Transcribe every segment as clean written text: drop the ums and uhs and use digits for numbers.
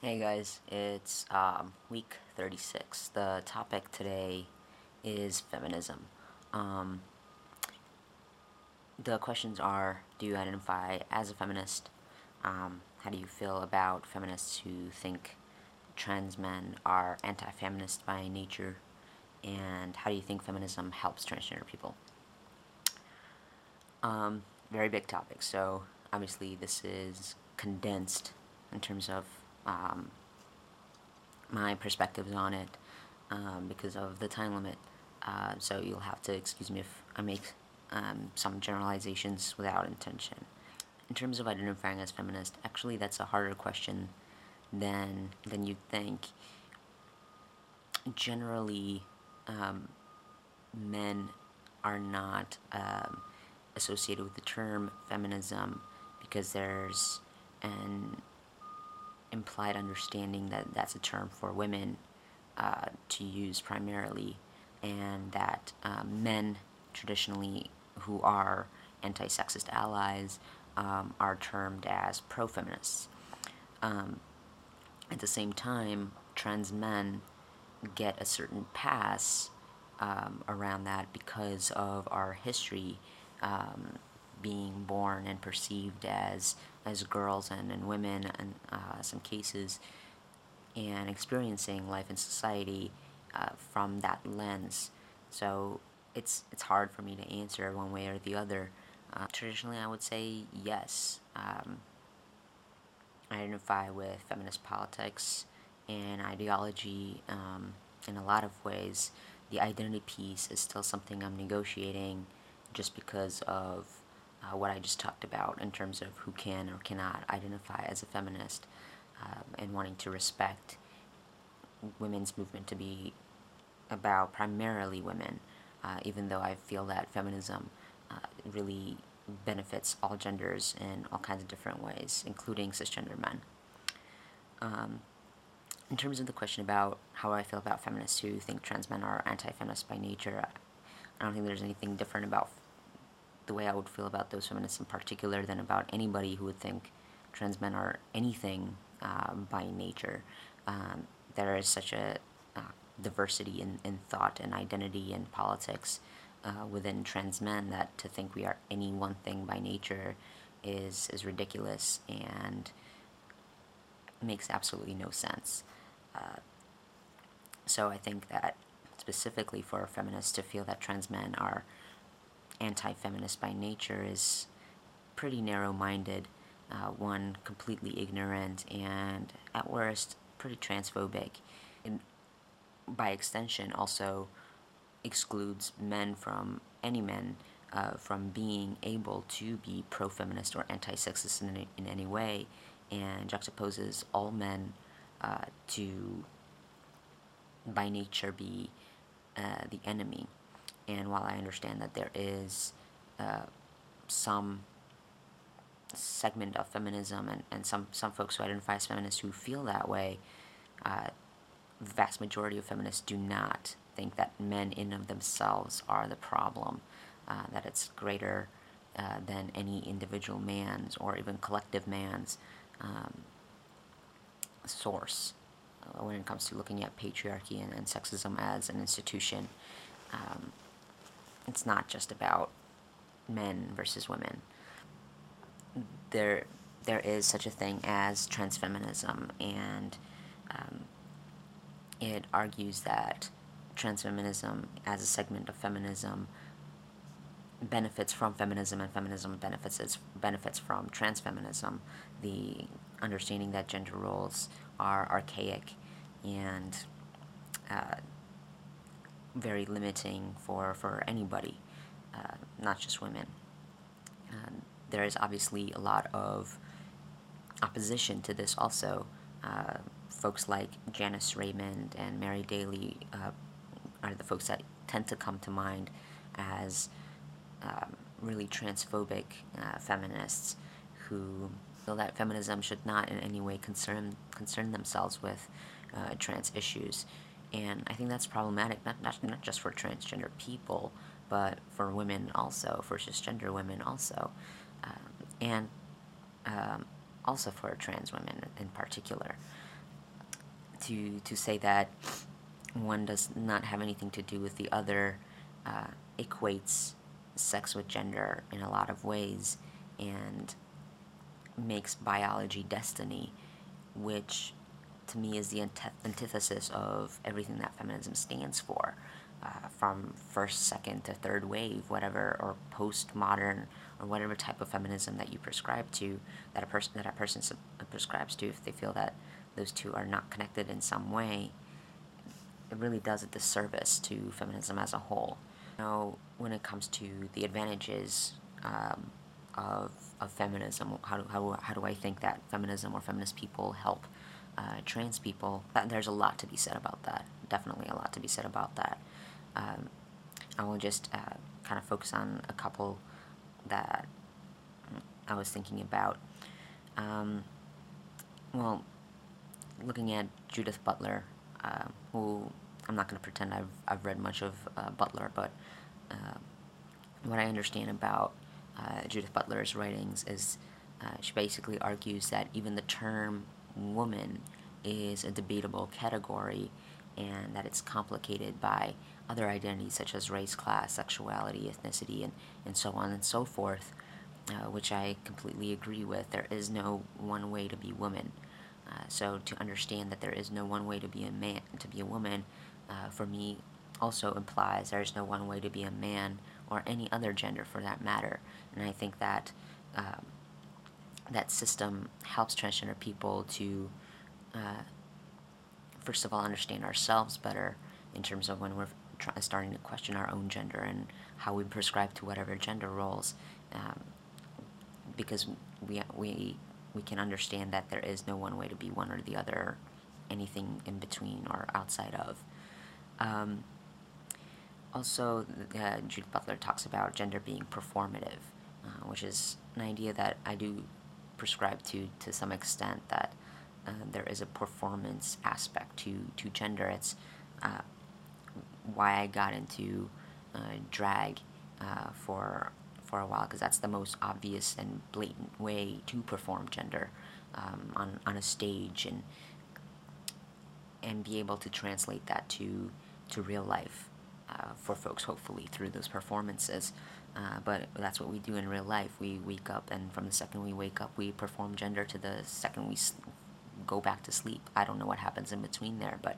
Hey guys, it's week 36. The topic today is feminism. Um, the questions are: do you identify as a feminist? How do you feel about feminists who think trans men are anti-feminist by nature? And how do you think feminism helps transgender people? Very big topic, so obviously this is condensed in terms of my perspectives on it because of the time limit. So you'll have to excuse me if I make some generalizations without intention. In terms of identifying as feminist, actually that's a harder question than you'd think. Generally, men are not associated with the term feminism because there's an implied understanding that that's a term for women to use primarily, and that men traditionally who are anti-sexist allies are termed as pro-feminists. At the same time, trans men get a certain pass around that because of our history, being born and perceived as girls and women in some cases, and experiencing life in society from that lens. So it's hard for me to answer one way or the other. Traditionally, I would say yes. I identify with feminist politics and ideology in a lot of ways. The identity piece is still something I'm negotiating just because of what I just talked about in terms of who can or cannot identify as a feminist, and wanting to respect women's movement to be about primarily women, even though I feel that feminism really benefits all genders in all kinds of different ways, including cisgender men. In terms of the question about how I feel about feminists who think trans men are anti-feminist by nature, I don't think there's anything different about the way I would feel about those feminists in particular than about anybody who would think trans men are anything by nature. There is such a diversity in thought and identity and politics within trans men that to think we are any one thing by nature is ridiculous and makes absolutely no sense. So I think that specifically for feminists to feel that trans men are anti-feminist by nature is pretty narrow-minded, one, completely ignorant, and at worst, pretty transphobic. And by extension, also excludes men from any men from being able to be pro-feminist or anti-sexist in any way, and juxtaposes all men to, by nature, be the enemy. And while I understand that there is some segment of feminism and some folks who identify as feminists who feel that way, the vast majority of feminists do not think that men in of themselves are the problem, that it's greater than any individual man's or even collective man's source when it comes to looking at patriarchy and sexism as an institution. It's not just about men versus women. There is such a thing as transfeminism, and it argues that transfeminism as a segment of feminism benefits from feminism, and feminism benefits from transfeminism. The understanding that gender roles are archaic and very limiting for anybody, not just women. There is obviously a lot of opposition to this also. Folks like Janice Raymond and Mary Daly are the folks that tend to come to mind as really transphobic feminists who feel that feminism should not in any way concern themselves with trans issues. And I think that's problematic, not just for transgender people, but for women also, for cisgender women also, and also for trans women in particular. to say that one does not have anything to do with the other equates sex with gender in a lot of ways and makes biology destiny, which to me is the antithesis of everything that feminism stands for, from first, second to third wave, whatever, or postmodern, or whatever type of feminism that you prescribe to, that a person prescribes to. If they feel that those two are not connected in some way, it really does a disservice to feminism as a whole. Now, when it comes to the advantages of feminism, how do I think that feminism or feminist people help trans people? There's a lot to be said about that. Definitely a lot to be said about that. I will just kind of focus on a couple that I was thinking about. Well, looking at Judith Butler, who I'm not going to pretend I've read much of Butler, but what I understand about Judith Butler's writings is she basically argues that even the term woman is a debatable category, and that it's complicated by other identities such as race, class, sexuality, ethnicity, and so on and so forth, which I completely agree with. There is no one way to be woman. So to understand that there is no one way to be a man, to be a woman, for me also implies there is no one way to be a man or any other gender for that matter. And I think that that system helps transgender people to first of all understand ourselves better in terms of when we're starting to question our own gender and how we prescribe to whatever gender roles, because we can understand that there is no one way to be one or the other, anything in between or outside of. Also, Judith Butler talks about gender being performative, which is an idea that I do prescribe to some extent, that there is a performance aspect to gender. It's why I got into drag for a while, because that's the most obvious and blatant way to perform gender on a stage, and be able to translate that to real life for folks, hopefully through those performances. But that's what we do in real life. We wake up, and from the second we wake up, we perform gender to the second we go back to sleep. I don't know what happens in between there, but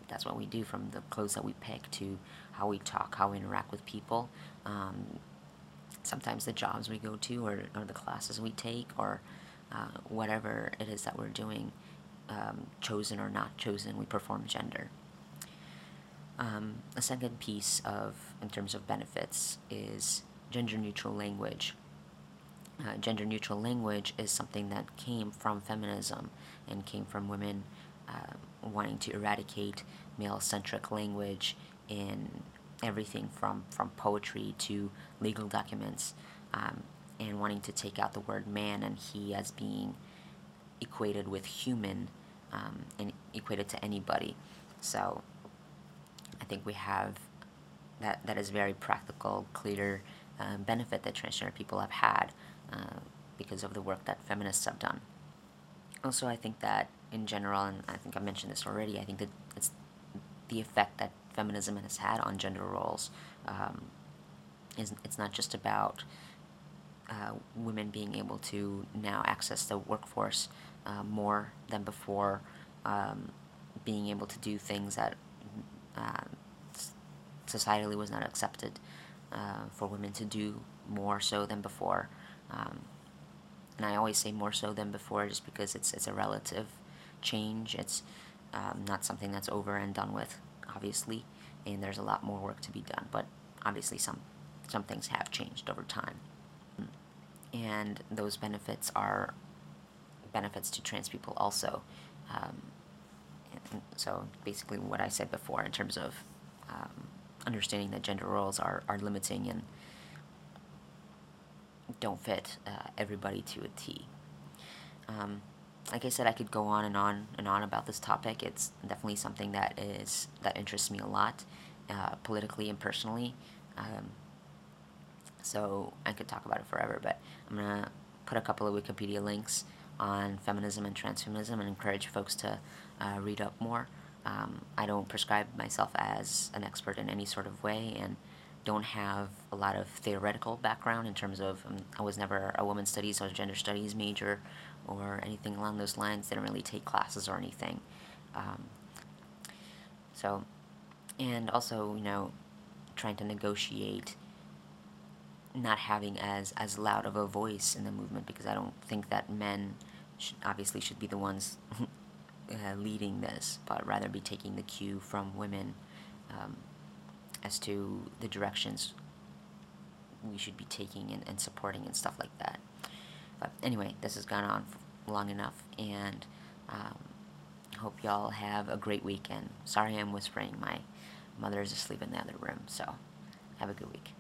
that's what we do, from the clothes that we pick to how we talk, how we interact with people, sometimes the jobs we go to, or the classes we take, or whatever it is that we're doing, chosen or not chosen, we perform gender. A second piece in terms of benefits, is gender-neutral language. Gender-neutral language is something that came from feminism and came from women wanting to eradicate male-centric language in everything from poetry to legal documents, and wanting to take out the word man and he as being equated with human, and equated to anybody. So I think we have that is very practical, clear benefit that transgender people have had because of the work that feminists have done. Also, I think that in general, and I think I mentioned this already, I think that it's the effect that feminism has had on gender roles. It's not just about women being able to now access the workforce more than before, being able to do things that societally was not accepted for women to do more so than before. And I always say more so than before just because it's a relative change. It's not something that's over and done with, obviously, and there's a lot more work to be done, but obviously some things have changed over time. And those benefits are benefits to trans people also. So basically what I said before in terms of understanding that gender roles are limiting and don't fit everybody to a T. Like I said, I could go on and on and on about this topic. It's definitely something that interests me a lot, politically and personally. So I could talk about it forever, but I'm gonna put a couple of Wikipedia links on feminism and transfeminism and encourage folks to read up more. I don't prescribe myself as an expert in any sort of way, and don't have a lot of theoretical background in terms of, I was never a women's studies or gender studies major or anything along those lines. Didn't really take classes or anything. Um, so, and also, trying to negotiate not having as loud of a voice in the movement, because I don't think that men should be the ones leading this, but rather be taking the cue from women as to the directions we should be taking and supporting and stuff like that. But anyway, this has gone on long enough, and hope y'all have a great weekend. Sorry I'm whispering. My mother is asleep in the other room, so have a good week.